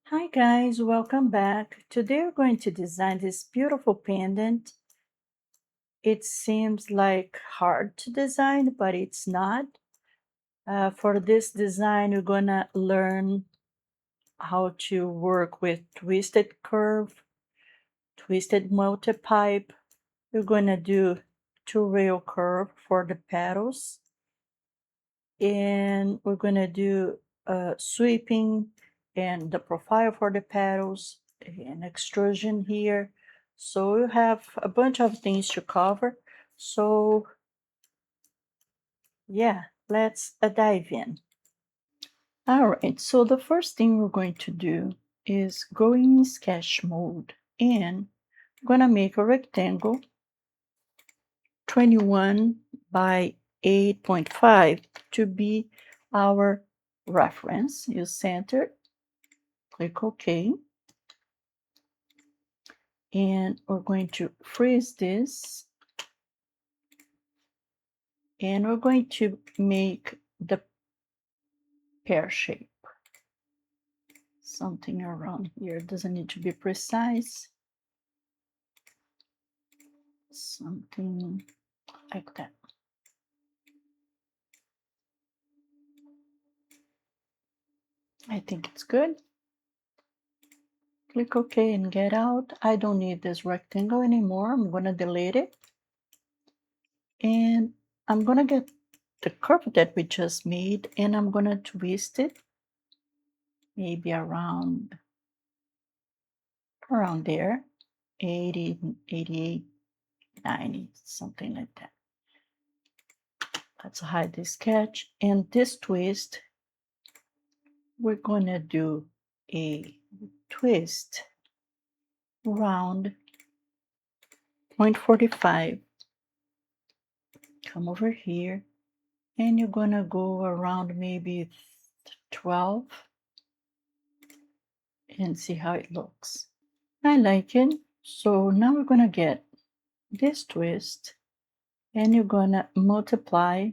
Hi guys, welcome back. Today we're going to design this beautiful pendant. It seems like hard to design, but it's not. For this design, we're gonna learn how to work with twisted curve, twisted multi-pipe. We're gonna do two-rail curve for the petals, and we're gonna do sweeping and the profile for the petals and extrusion here. So we have a bunch of things to cover. So yeah, let's dive in. All right, so the first thing we're going to do is go in sketch mode, and I'm gonna make a rectangle 21 by 8.5 to be our reference. You center, click OK, and we're going to freeze this, and we're going to make the pear shape. Something around here, doesn't need to be precise. Something like that. I think it's good. Click OK and get out. I don't need this rectangle anymore. I'm going to delete it. And I'm going to get the curve that we just made, and I'm going to twist it maybe around there, 80, 88, 90, something like that. Let's hide the sketch. And this twist, we're going to do a twist around 0.45. Come over here, and you're going to go around maybe 12 and see how it looks. I like it. So now we're going to get this twist, and you're going to multiply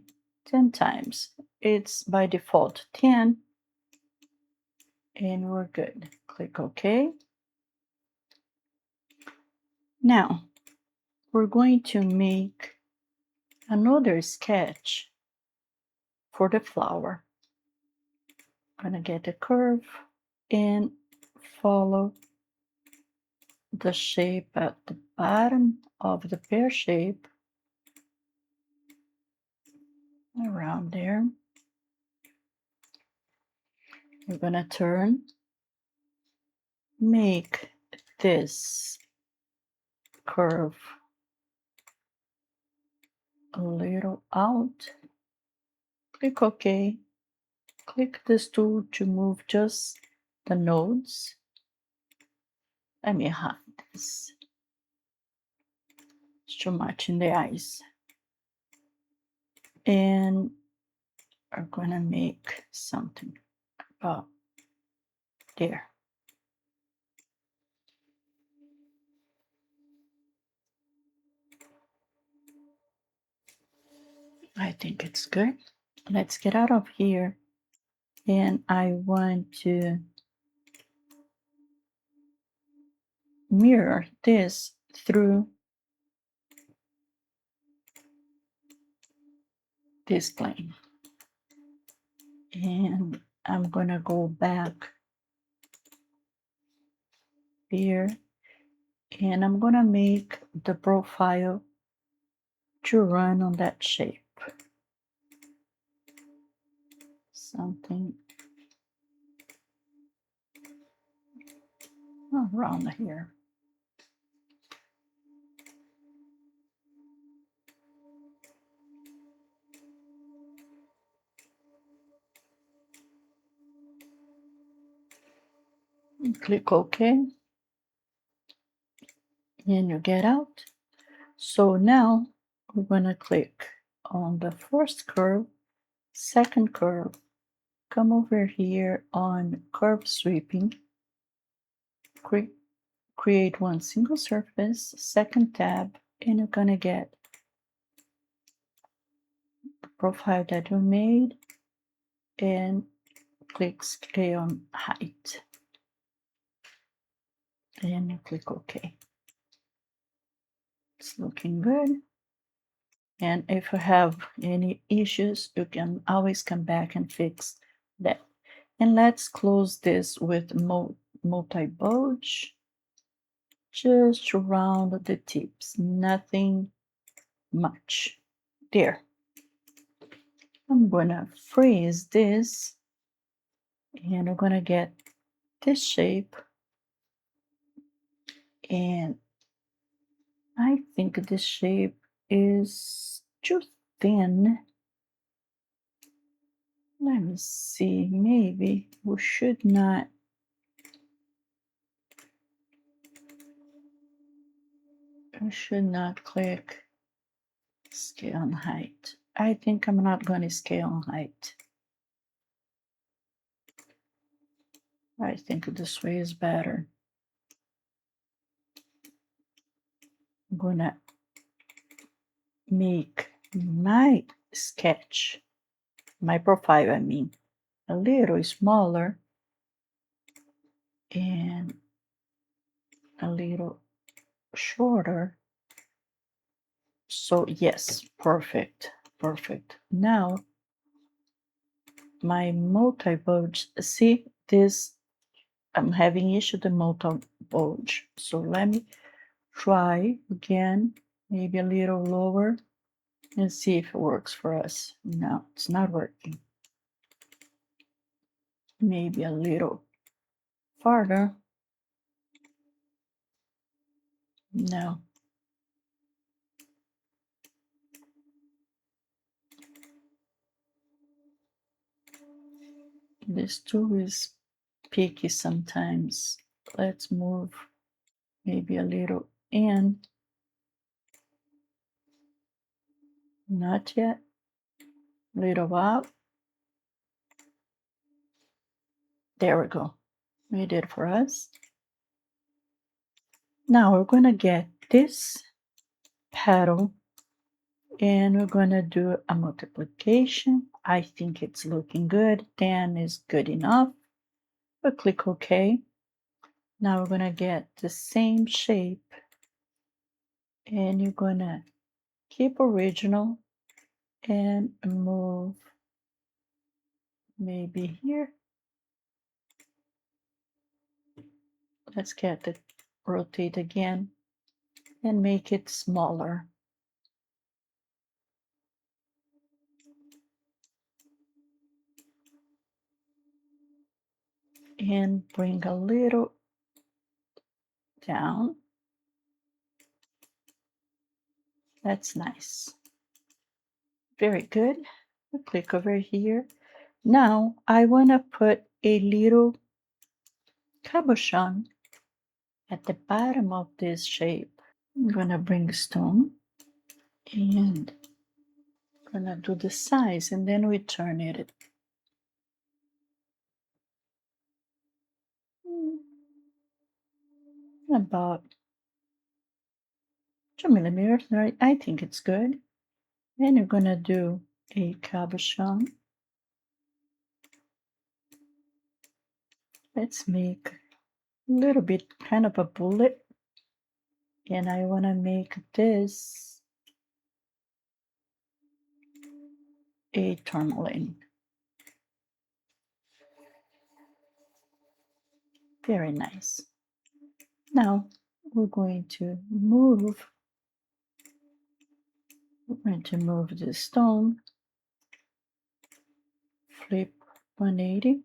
10 times. It's by default 10, and we're good. Click OK. Now we're going to make another sketch for the flower. I'm going to get a curve and follow the shape at the bottom of the pear shape around there. We're going to turn, make this curve a little out. Click OK. Click this tool to move just the nodes. Let me hide this. It's too much in the eyes. And we're going to make something about there. I think it's good. Let's get out of here. And I want to mirror this through this plane. And I'm going to go back here, and I'm going to make the profile to run on that shape. Something around here. And click OK, and you get out. So now we're going to click on the first curve, second curve, come over here on curve sweeping, create one single surface, second tab, and you're going to get the profile that we made, and click scale on height. and you click OK. It's looking good. And if you have any issues, you can always come back and fix that. And let's close this with multi-bulge, just around the tips, nothing much. There. I'm gonna freeze this, and we're gonna get this shape, and I think this shape is too thin. Let me see, maybe we should not. I should not click scale on height. I think I'm not going to scale on height. I think this way is better. I'm gonna make my sketch, my profile, I mean, a little smaller and a little shorter. So yes, perfect, perfect. Now my multi-bulge, see this, I'm having issue with the multi-bulge. So let me try again, maybe a little lower, and see if it works for us. No, it's not working. Maybe a little farther. No. This tool is picky sometimes. Let's move maybe a little in. Not yet. Little out. There we go. We did it for us. Now we're going to get this petal and we're going to do a multiplication. I think it's looking good. 10 is good enough. We'll click OK. Now we're going to get the same shape and you're going to keep original and move maybe here. Let's get it, rotate again and make it smaller. And bring a little down. That's nice. Very good. We'll click over here. Now I want to put a little cabochon at the bottom of this shape. I'm gonna bring stone and gonna do the size and then we turn it. About 2 millimeters, right? I think it's good. And you're gonna do a cabochon. Let's make a little bit kind of a bullet. And I want to make this a tourmaline. Very nice. Now we're going to move the stone, flip 180,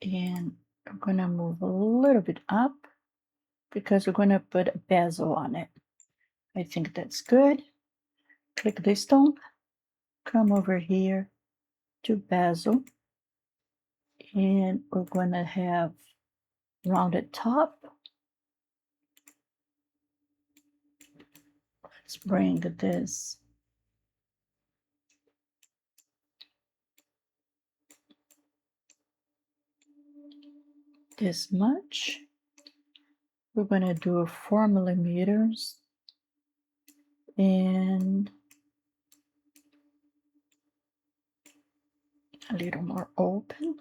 and I'm going to move a little bit up because we're going to put a bezel on it. I think that's good. Click the stone, come over here to bezel, and we're going to have rounded top. Let's bring this much. We're going to do 4 millimeters and a little more open.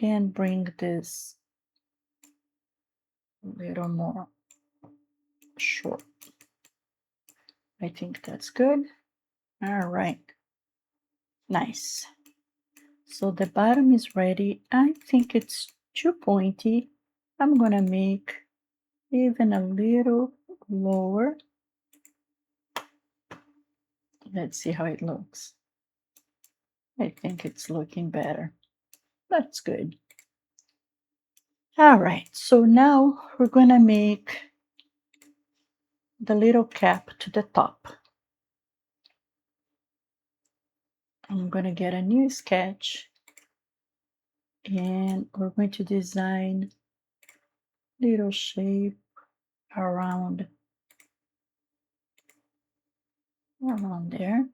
and bring this a little more short. I think that's good. All right. Nice. So the bottom is ready. I think it's too pointy. I'm gonna make even a little lower. Let's see how it looks. I think it's looking better. That's good. All right, so now we're gonna make the little cap to the top. I'm gonna get a new sketch and we're going to design little shape around there.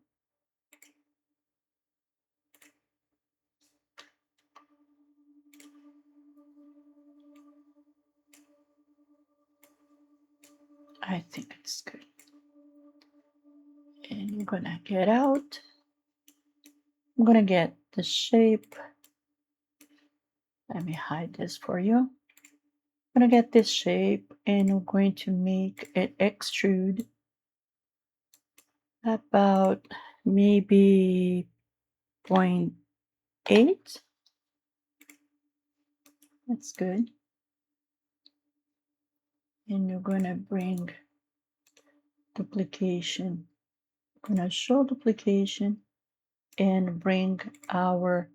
I think it's good. And I'm gonna get out. I'm gonna get the shape. Let me hide this for you. I'm gonna get this shape and I'm going to make it extrude about maybe 0.8. That's good. And you're gonna bring duplication. I'm gonna show duplication and bring our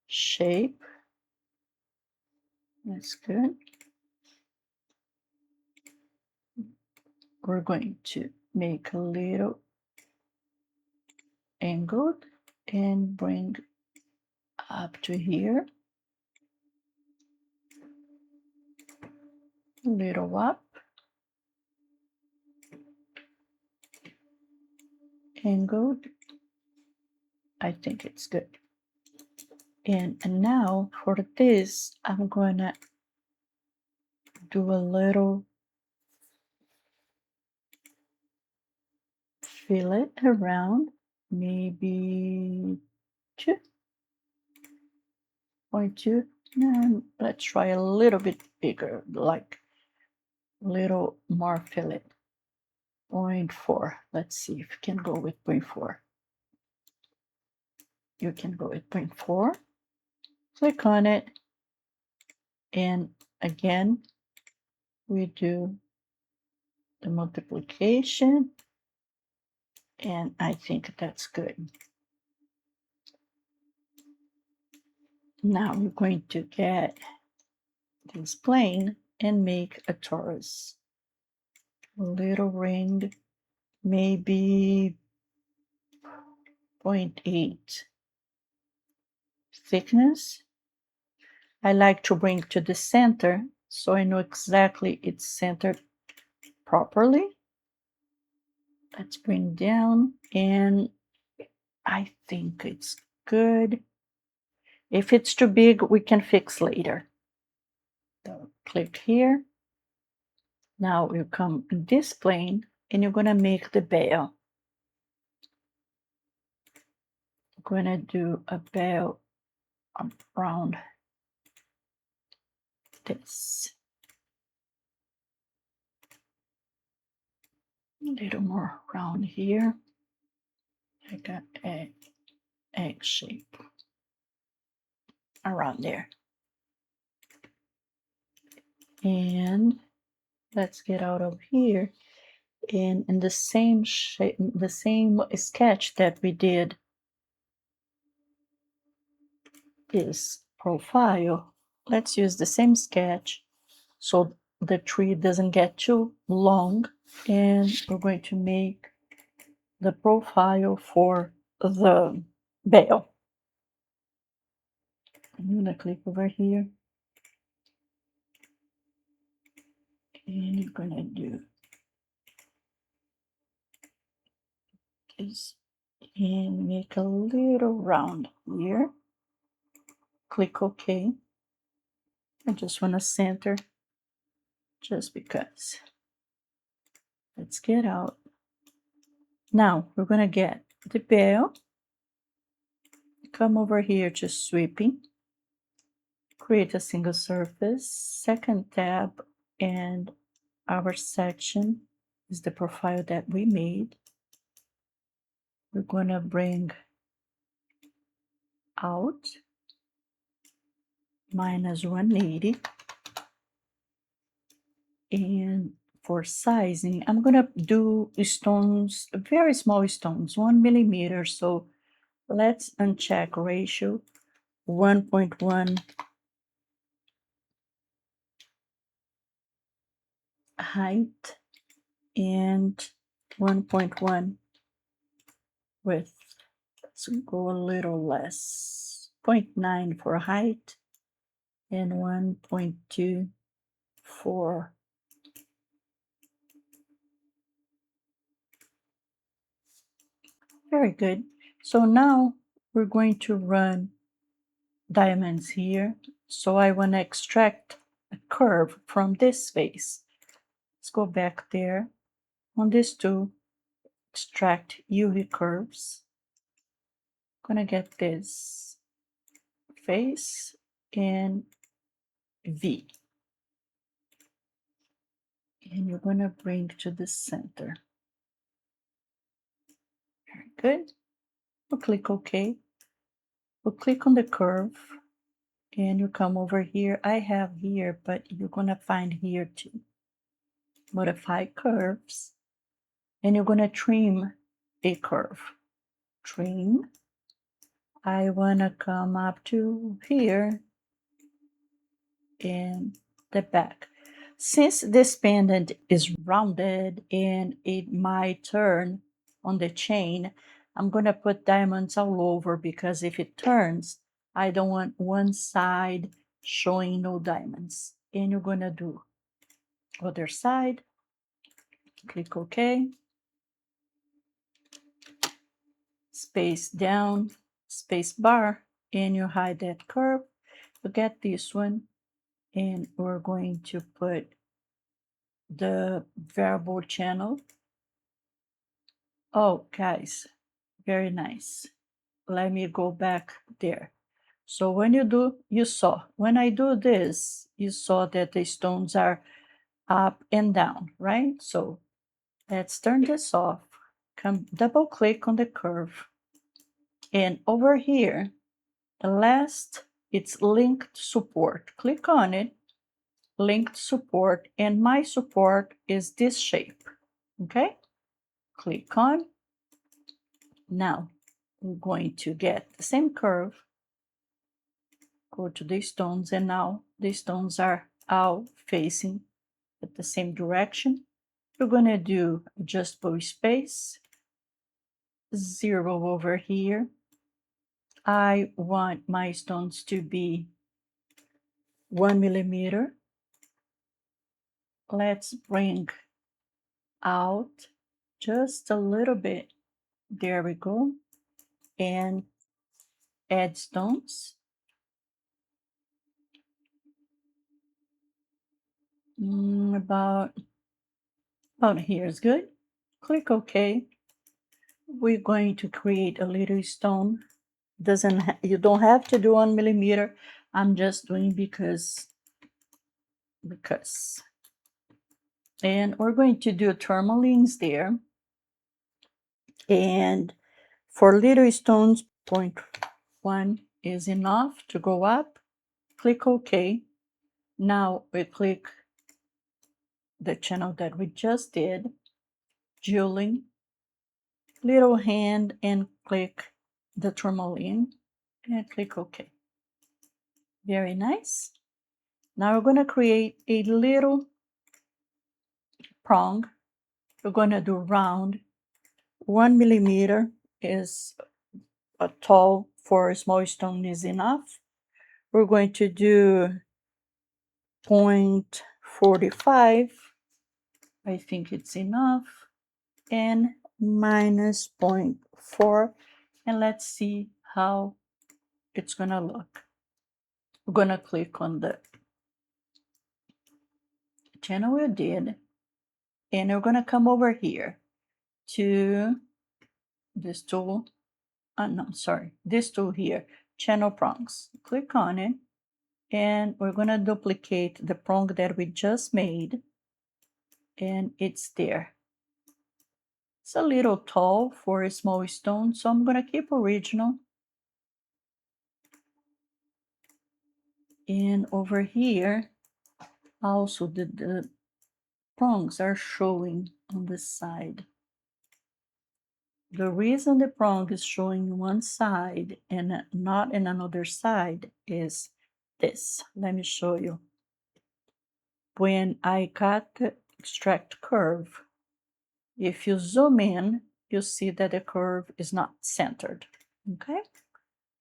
shape. That's good. We're going to make a little angled and bring up to here. A little up. Angled. I think it's good. And now for this, I'm gonna do a little fillet around, maybe 2.2. And let's try a little bit bigger, like a little more fillet. 0.4. Let's see if you can go with 0.4. You can go with 0.4. Click on it. And again, we do the multiplication. And I think that's good. Now we're going to get this plane and make a torus. A little ring, maybe 0.8 thickness. I like to bring to the center so I know exactly it's centered properly. Let's bring down, and I think it's good. If it's too big, we can fix later. So click here. Now you come in this plane and you're gonna make the bell. I'm gonna do a bell around this. A little more round here. I got an egg shape around there. And let's get out of here. And in the same shape, the same sketch that we did this profile, let's use the same sketch so the tree doesn't get too long. And we're going to make the profile for the bell. I'm gonna click over here and you're gonna do this and make a little round here. Click OK. I just want to center just because. Let's get out. Now we're gonna get the bell, come over here to sweeping, create a single surface, second tab, and our section is the profile that we made. We're going to bring out -180, and for sizing I'm going to do stones, very small stones, 1 millimeter. So let's uncheck ratio, 1.1 height and 1.1 width. Let's go a little less, 0.9 for height and 1.2 for very good. So now we're going to run diamonds here. So I want to extract a curve from this face. Let's go back there on this tool, extract UV curves. I'm gonna get this face and V, and you're gonna bring to the center. Very good. We'll click OK. We'll click on the curve and you come over here. I have here, but you're gonna find here too. Modify curves, and you're gonna trim a curve. Trim. I wanna come up to here in the back. Since this pendant is rounded and it might turn on the chain, I'm going to put diamonds all over, because if it turns, I don't want one side showing no diamonds. And you're going to do other side, click OK, space down, space bar, and you hide that curve. You get this one, and we're going to put the variable channel. Oh, guys, very nice. Let me go back there. So when you saw, when I do this, you saw that the stones are up and down, right? So let's turn this off. Come double click on the curve. And over here, the last, it's linked support. Click on it, linked support, and my support is this shape, okay? Click on. Now we're going to get the same curve, go to the stones, and now the stones are all facing at the same direction. We're going to do adjustable space, 0 over here. I want my stones to be 1 millimeter. Let's bring out just a little bit. There we go. And add stones. About here is good. Click OK. We're going to create a little stone. You don't have to do 1 millimeter. I'm just doing because. And we're going to do tourmalines there. And for little stones, 0.1 is enough to go up. Click OK. Now we click the channel that we just did, jeweling, little hand, and click the tourmaline and click OK. Very nice. Now we're going to create a little prong. We're going to do round. 1 millimeter is a tall for a small stone is enough. We're going to do 0.45. I think it's enough. And minus 0.4. And let's see how it's going to look. We're going to click on the channel we did. And we're going to come over here to this tool, no, sorry, this tool here, channel prongs. Click on it, and we're going to duplicate the prong that we just made, and it's there. It's a little tall for a small stone, so I'm going to keep original. And over here, also the prongs are showing on the side. The reason the prong is showing one side and not in another side is this. Let me show you. When I cut the extract curve, if you zoom in, you see that the curve is not centered. Okay?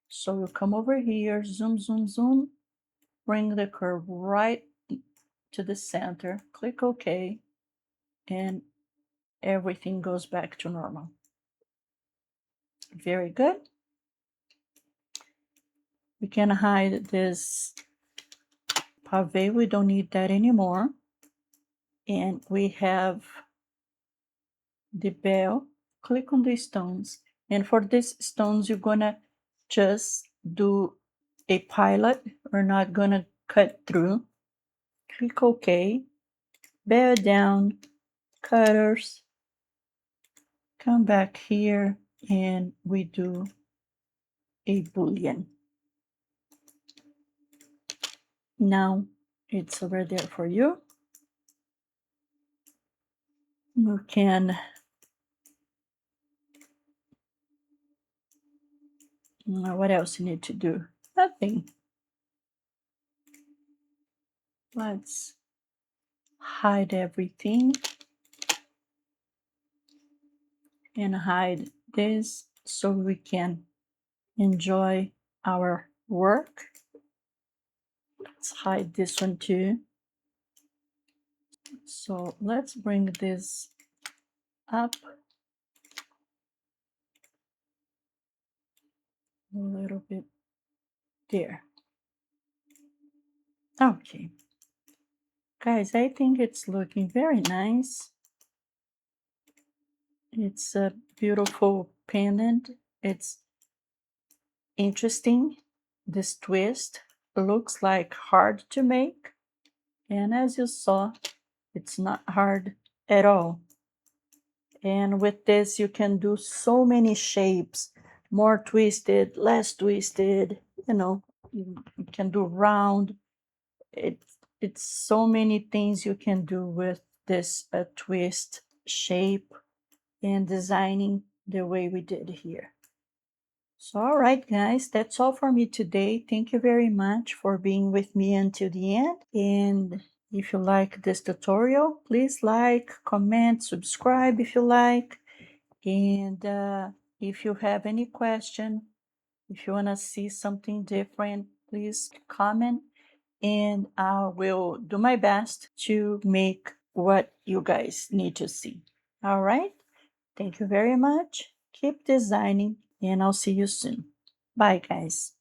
So you come over here, zoom, zoom, zoom, bring the curve right to the center, click OK, and everything goes back to normal. Very good. We can hide this pave, we don't need that anymore. And we have the bell. Click on the stones. And for these stones, you're gonna just do a pilot. We're not gonna cut through. Click OK. Bear down, cutters. Come back here and we do a boolean. Now it's over there for you. You can what else you need to do? Nothing. Let's hide everything and hide this so we can enjoy our work. Let's hide this one too. So let's bring this up a little bit there. Okay. Guys, I think it's looking very nice. It's a beautiful pendant. It's interesting. This twist looks like hard to make. And as you saw, it's not hard at all. And with this, you can do so many shapes, more twisted, less twisted, you can do round. It's so many things you can do with this twist shape and designing the way we did here. So, all right, guys, that's all for me today. Thank you very much for being with me until the end. And if you like this tutorial, please like, comment, subscribe if you like. And if you have any question, if you want to see something different, please comment. And I will do my best to make what you guys need to see. All right. Thank you very much. Keep designing, and I'll see you soon. Bye, guys.